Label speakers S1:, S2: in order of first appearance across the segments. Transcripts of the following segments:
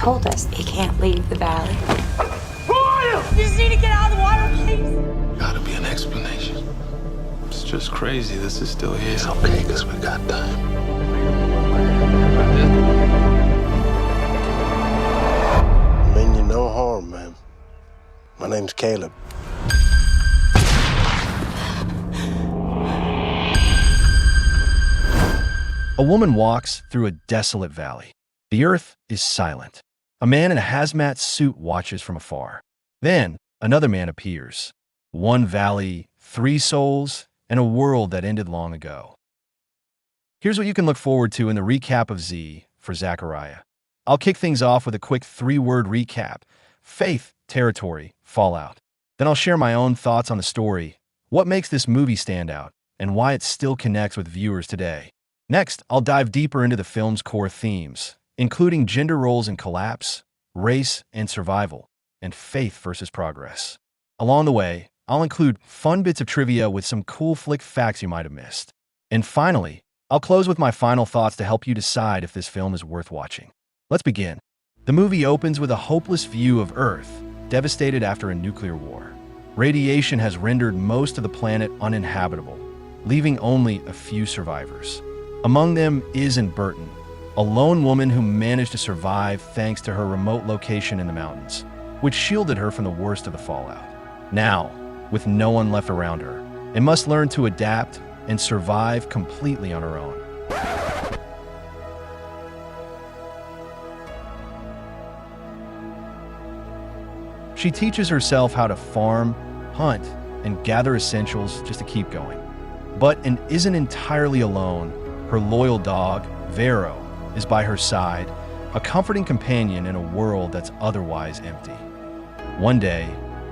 S1: told us he can't leave the valley.
S2: Who are you?
S3: You just need to get out of the water, please.
S4: Gotta be an explanation. It's just crazy this is still here.
S5: It's okay, because we got time. I mean you no harm, man. My name's Caleb.
S6: A woman walks through a desolate valley. The earth is silent. A man in a hazmat suit watches from afar. Then, another man appears. One valley, 3 souls, and a world that ended long ago. Here's what you can look forward to in the recap of Z for Zachariah. I'll kick things off with a quick 3-word recap: faith, territory, fallout. Then I'll share my own thoughts on the story, what makes this movie stand out, and why it still connects with viewers today. Next, I'll dive deeper into the film's core themes, including gender roles and collapse, race and survival, and faith versus progress. Along the way, I'll include fun bits of trivia with some cool flick facts you might have missed. And finally, I'll close with my final thoughts to help you decide if this film is worth watching. Let's begin. The movie opens with a hopeless view of Earth, devastated after a nuclear war. Radiation has rendered most of the planet uninhabitable, leaving only a few survivors. Among them is Burton, a lone woman who managed to survive thanks to her remote location in the mountains, which shielded her from the worst of the fallout. Now, with no one left around her, and must learn to adapt and survive completely on her own. She teaches herself how to farm, hunt, and gather essentials just to keep going. But isn't entirely alone. Her loyal dog, Vero, is by her side, a comforting companion in a world that's otherwise empty. One day,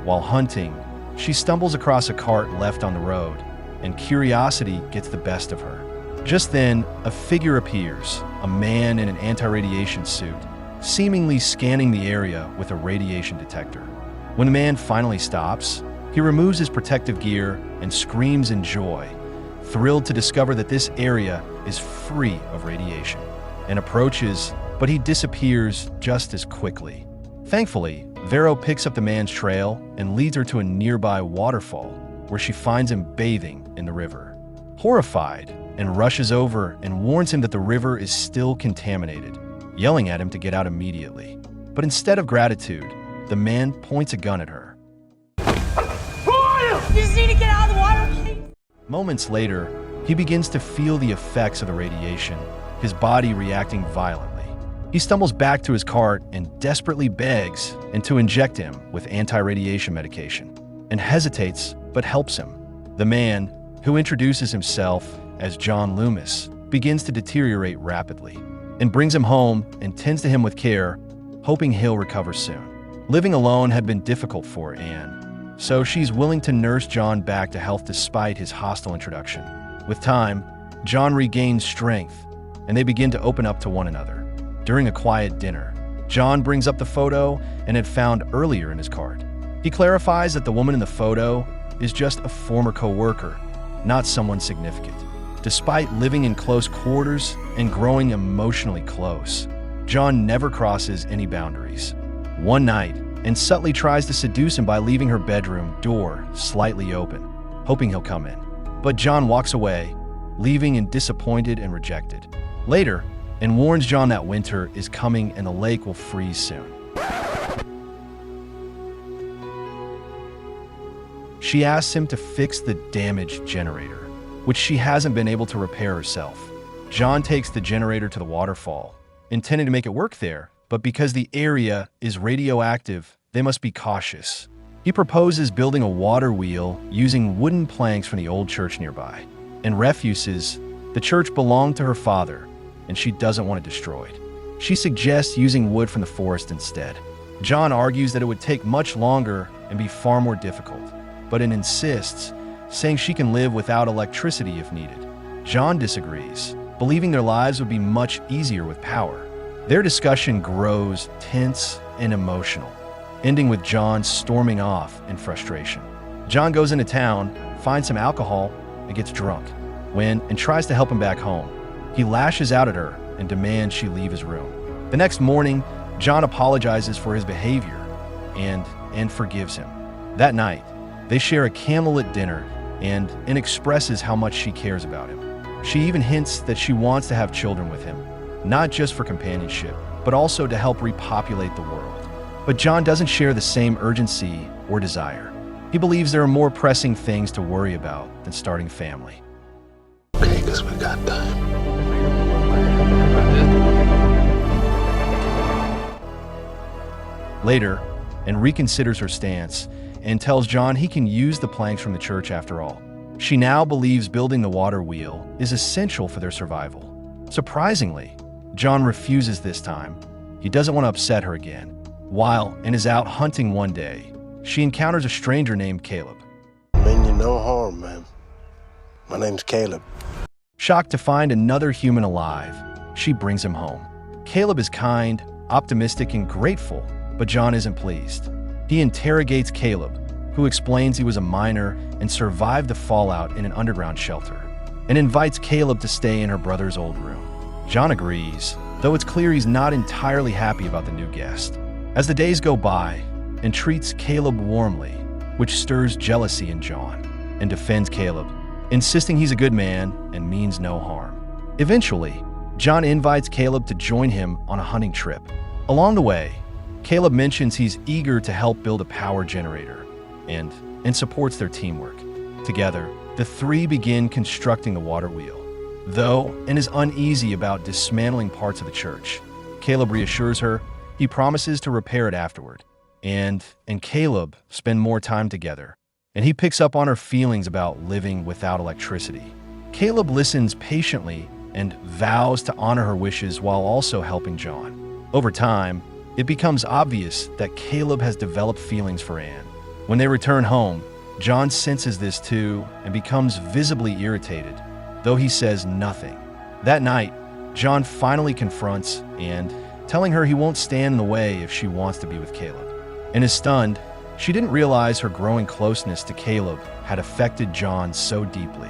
S6: while hunting, she stumbles across a cart left on the road, and curiosity gets the best of her. Just then, a figure appears, a man in an anti-radiation suit, seemingly scanning the area with a radiation detector. When the man finally stops, he removes his protective gear and screams in joy, thrilled to discover that this area is free of radiation, and approaches, but he disappears just as quickly. Thankfully, Vero picks up the man's trail and leads her to a nearby waterfall, where she finds him bathing in the river. Horrified, and rushes over and warns him that the river is still contaminated, yelling at him to get out immediately. But instead of gratitude, the man points a gun at her.
S2: Who are you?
S3: You just need to get out of the water, please.
S6: Moments later, he begins to feel the effects of the radiation, his body reacting violently. He stumbles back to his cart and desperately begs to inject him with anti-radiation medication, and hesitates but helps him. The man, who introduces himself as John Loomis, begins to deteriorate rapidly, and brings him home and tends to him with care, hoping he'll recover soon. Living alone had been difficult for Anne, so she's willing to nurse John back to health despite his hostile introduction. With time, John regains strength, and they begin to open up to one another. During a quiet dinner, John brings up the photo and had found earlier in his cart. He clarifies that the woman in the photo is just a former co-worker, not someone significant. Despite living in close quarters and growing emotionally close, John never crosses any boundaries. One night, Anne subtly tries to seduce him by leaving her bedroom door slightly open, hoping he'll come in. But John walks away, leaving Anne disappointed and rejected. Later, Anne warns John that winter is coming and the lake will freeze soon. She asks him to fix the damaged generator, which she hasn't been able to repair herself. John takes the generator to the waterfall, intending to make it work there, but because the area is radioactive, they must be cautious. He proposes building a water wheel using wooden planks from the old church nearby, and refuses the church belonged to her father, and she doesn't want it destroyed. She suggests using wood from the forest instead. John argues that it would take much longer and be far more difficult, but Anne insists, saying she can live without electricity if needed. John disagrees, believing their lives would be much easier with power. Their discussion grows tense and emotional, ending with John storming off in frustration. John goes into town, finds some alcohol, and gets drunk. And tries to help him back home. He lashes out at her and demands she leave his room. The next morning, John apologizes for his behavior and forgives him. That night, they share a candlelit dinner and expresses how much she cares about him. She even hints that she wants to have children with him, not just for companionship, but also to help repopulate the world. But John doesn't share the same urgency or desire. He believes there are more pressing things to worry about than starting a family.
S5: Okay, because we got time.
S6: Later, and reconsiders her stance and tells John he can use the planks from the church after all. She now believes building the water wheel is essential for their survival. Surprisingly, John refuses this time. He doesn't want to upset her again. While and is out hunting one day, she encounters a stranger named Caleb.
S5: I mean you no harm, man. My name's Caleb.
S6: Shocked to find another human alive, she brings him home. Caleb is kind, optimistic, and grateful, but John isn't pleased. He interrogates Caleb, who explains he was a miner and survived the fallout in an underground shelter, and invites Caleb to stay in her brother's old room. John agrees, though it's clear he's not entirely happy about the new guest. As the days go by, and treats Caleb warmly, which stirs jealousy in John, and defends Caleb, insisting he's a good man and means no harm. Eventually, John invites Caleb to join him on a hunting trip. Along the way, Caleb mentions he's eager to help build a power generator and supports their teamwork. Together, the three begin constructing the water wheel. Though, and is uneasy about dismantling parts of the church, Caleb reassures her he promises to repair it afterward. And Caleb spend more time together, and he picks up on her feelings about living without electricity. Caleb listens patiently and vows to honor her wishes while also helping John. Over time, it becomes obvious that Caleb has developed feelings for Anne. When they return home, John senses this too and becomes visibly irritated, though he says nothing. That night, John finally confronts Anne, telling her he won't stand in the way if she wants to be with Caleb. And is stunned, she didn't realize her growing closeness to Caleb had affected John so deeply.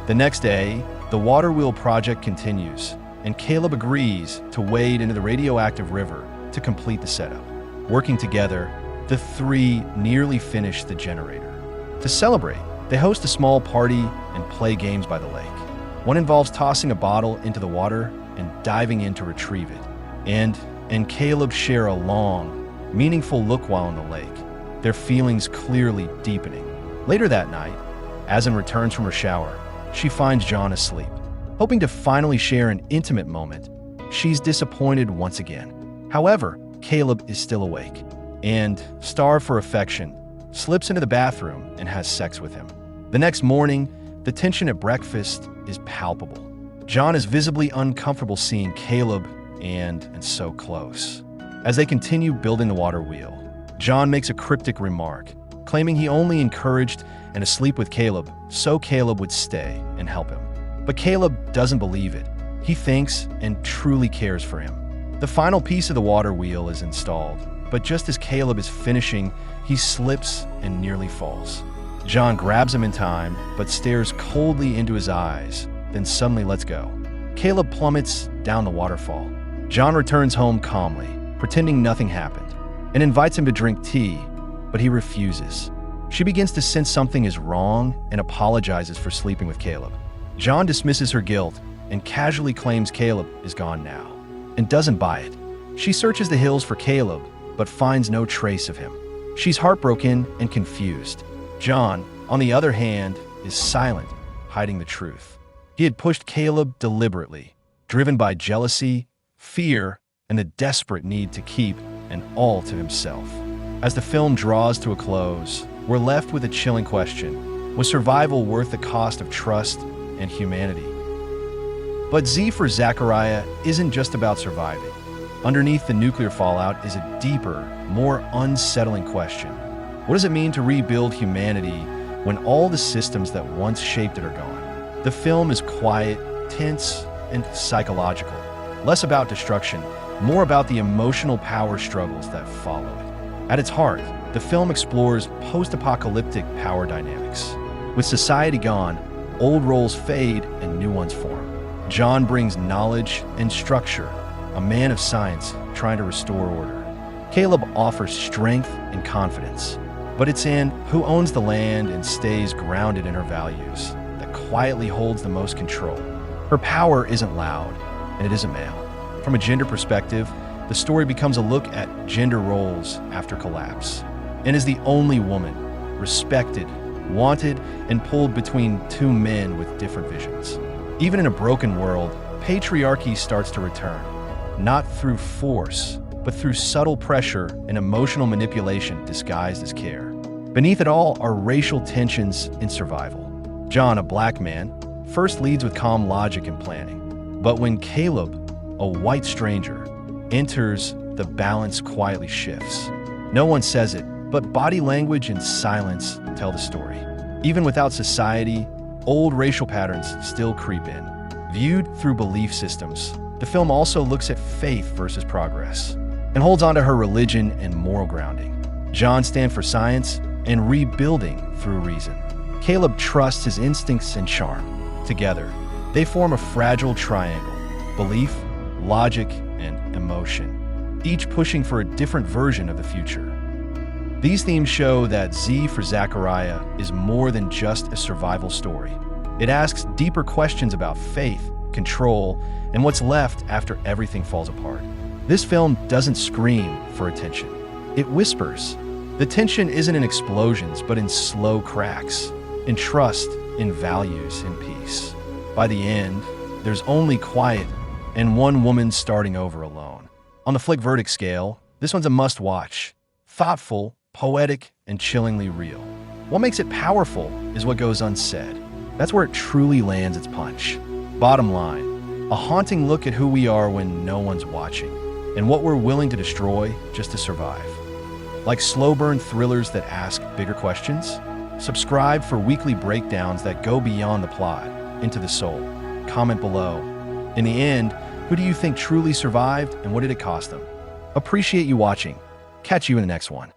S6: The next day, the water wheel project continues, and Caleb agrees to wade into the radioactive river to complete the setup. Working together, the three nearly finish the generator. To celebrate, they host a small party and play games by the lake. One involves tossing a bottle into the water and diving in to retrieve it. And Caleb share a long, meaningful look while in the lake, their feelings clearly deepening. Later that night, as Anne returns from her shower, she finds John asleep. Hoping to finally share an intimate moment, she's disappointed once again. However, Caleb is still awake and, starved for affection, slips into the bathroom and has sex with him. The next morning, the tension at breakfast is palpable. John is visibly uncomfortable seeing Caleb and so close. As they continue building the water wheel, John makes a cryptic remark, claiming he only encouraged and asleep with Caleb so Caleb would stay and help him. But Caleb doesn't believe it. He thinks and truly cares for him. The final piece of the water wheel is installed, but just as Caleb is finishing, he slips and nearly falls. John grabs him in time, but stares coldly into his eyes, then suddenly lets go. Caleb plummets down the waterfall. John returns home calmly, pretending nothing happened, and invites him to drink tea, but he refuses. She begins to sense something is wrong and apologizes for sleeping with Caleb. John dismisses her guilt and casually claims Caleb is gone now, and doesn't buy it. She searches the hills for Caleb, but finds no trace of him. She's heartbroken and confused. John, on the other hand, is silent, hiding the truth. He had pushed Caleb deliberately, driven by jealousy, fear, and the desperate need to keep an all to himself. As the film draws to a close, we're left with a chilling question. Was survival worth the cost of trust and humanity? But Z for Zachariah isn't just about surviving. Underneath the nuclear fallout is a deeper, more unsettling question. What does it mean to rebuild humanity when all the systems that once shaped it are gone? The film is quiet, tense, and psychological. Less about destruction, more about the emotional power struggles that follow it. At its heart, the film explores post-apocalyptic power dynamics. With society gone, old roles fade and new ones form. John brings knowledge and structure, a man of science trying to restore order. Caleb offers strength and confidence, but it's Anne who owns the land and stays grounded in her values that quietly holds the most control. Her power isn't loud, and it isn't male. From a gender perspective, the story becomes a look at gender roles after collapse. Anne is the only woman, respected, wanted, and pulled between two men with different visions. Even in a broken world, patriarchy starts to return, not through force, but through subtle pressure and emotional manipulation disguised as care. Beneath it all are racial tensions and survival. John, a black man, first leads with calm logic and planning. But when Caleb, a white stranger, enters, the balance quietly shifts. No one says it, but body language and silence tell the story. Even without society, old racial patterns still creep in. Viewed through belief systems, the film also looks at faith versus progress and holds on to her religion and moral grounding. John stands for science and rebuilding through reason. Caleb trusts his instincts and charm. Together, they form a fragile triangle: belief, logic, and emotion, each pushing for a different version of the future. These themes show that Z for Zachariah is more than just a survival story. It asks deeper questions about faith, control, and what's left after everything falls apart. This film doesn't scream for attention. It whispers. The tension isn't in explosions, but in slow cracks, in trust, in values, in peace. By the end, there's only quiet and one woman starting over alone. On the flick verdict scale, this one's a must-watch. Thoughtful, poetic, and chillingly real. What makes it powerful is what goes unsaid. That's where it truly lands its punch. Bottom line, a haunting look at who we are when no one's watching, and what we're willing to destroy just to survive. Like slow-burn thrillers that ask bigger questions? Subscribe for weekly breakdowns that go beyond the plot, into the soul. Comment below. In the end, who do you think truly survived, and what did it cost them? Appreciate you watching. Catch you in the next one.